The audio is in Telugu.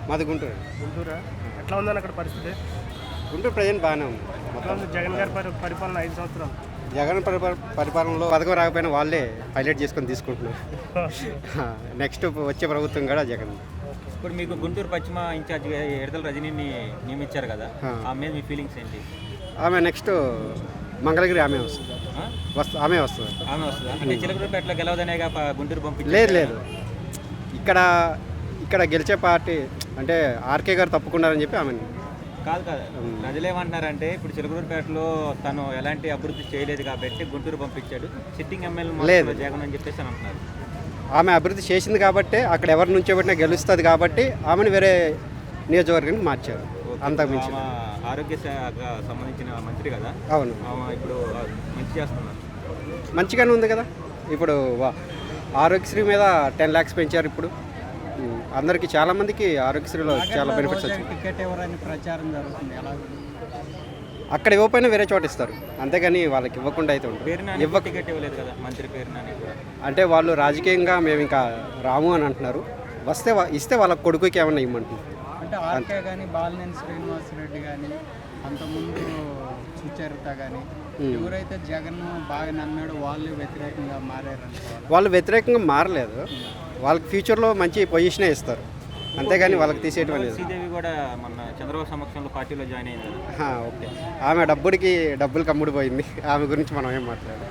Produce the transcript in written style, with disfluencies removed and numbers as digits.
మాది గుంటూరు. గుంటూరా? ఎట్లా ఉందని అక్కడ పరిస్థితి? గుంటూరు ప్రజెంట్ బాగానే ఉంది. ఎట్లా ఉంది జగన్ గారి పరిపాలన 5 సంవత్సరాలు? జగన్ పరిపాలనలో పథకం రాకపోయినా వాళ్ళే హైలైట్ చేసుకొని తీసుకుంటున్నారు. నెక్స్ట్ వచ్చే ప్రభుత్వం కూడా జగన్. ఇప్పుడు మీకు గుంటూరు పశ్చిమ ఇన్ఛార్జ్ ఎడతల రజనీని నియమించారు కదా, ఆ మీద మీ ఫీలింగ్స్ ఏంటి? ఆమె నెక్స్ట్ మంగళగిరి ఆమె వస్తుంది. ఆమె వస్తుంది. ఆమె వస్తుందా? అంటే చిలకలూరుపేటలో గెలవదనేగా గుంటూరు పంపించారు. లేదు ఇక్కడ గెలిచే పార్టీ అంటే ఆర్కే గారు తప్పుకున్నారని చెప్పి ఆమె కాదు ప్రజలు ఏమంటున్నారంటే ఇప్పుడు చిలకలూరుపేటలో తను ఎలాంటి అభివృద్ధి చేయలేదు కాబట్టి గుంటూరు పంపించాడు, సిట్టింగ్ ఎమ్మెల్యే జగన్ అని చెప్పేసి అని అంటున్నారు. ఆమె అభివృద్ధి చేసింది కాబట్టి అక్కడ ఎవరి నుంచో పెట్టినా గెలుస్తుంది కాబట్టి ఆమెను వేరే నియోజకవర్గానికి మార్చారు. అంతకుమించి ఆరోగ్య శాఖకు సంబంధించిన మంత్రి కదా. అవును, ఇప్పుడు మంచి చేస్తున్నారు. మంచిగానే ఉంది కదా. ఇప్పుడు ఆరోగ్యశ్రీ మీద 10 lakhs పెంచారు. ఇప్పుడు అందరికీ చాలామందికి ఆరోగ్యశ్రీలో చాలా బెనిఫిట్స్ వచ్చాయి. టికెట్ ఎవరని ప్రచారం జరుగుతుంది, ఎలా? అక్కడ ఇవ్వకపోయినా వేరే చోట ఇస్తారు, అంతేగాని వాళ్ళకి ఇవ్వకుండా అయితే ఉంటుంది. టికెట్ ఇవ్వలేదు కదా మంత్రి పేరు నాని కూడా. అంటే వాళ్ళు రాజకీయంగా మేము ఇంకా రాము అని అంటున్నారు. ఇస్తే వాళ్ళ కొడుకుకి ఏమన్నా ఇవ్వమంటున్నారు. అంటే ఆర్కే కానీ బాలినేని శ్రీనివాసరెడ్డి కానీ అంతకుముందు సుచరిత కానీ ఎవరైతే జగన్ బాగా నమ్మాడో వాళ్ళు వ్యతిరేకంగా మారారంట. వాళ్ళు వ్యతిరేకంగా మారలేదు. వాళ్ళకి ఫ్యూచర్లో మంచి పొజిషనే ఇస్తారు, అంతేగాని వాళ్ళకి తీసేయటం అనేది. శ్రీదేవి కూడా మొన్న చంద్రబాబు సమక్షంలో పార్టీలో జాయిన్ అయింది. ఓకే, ఆమె డబ్బులకి అమ్ముడు పోయింది. ఆమె గురించి మనం ఏం మాట్లాడాలి.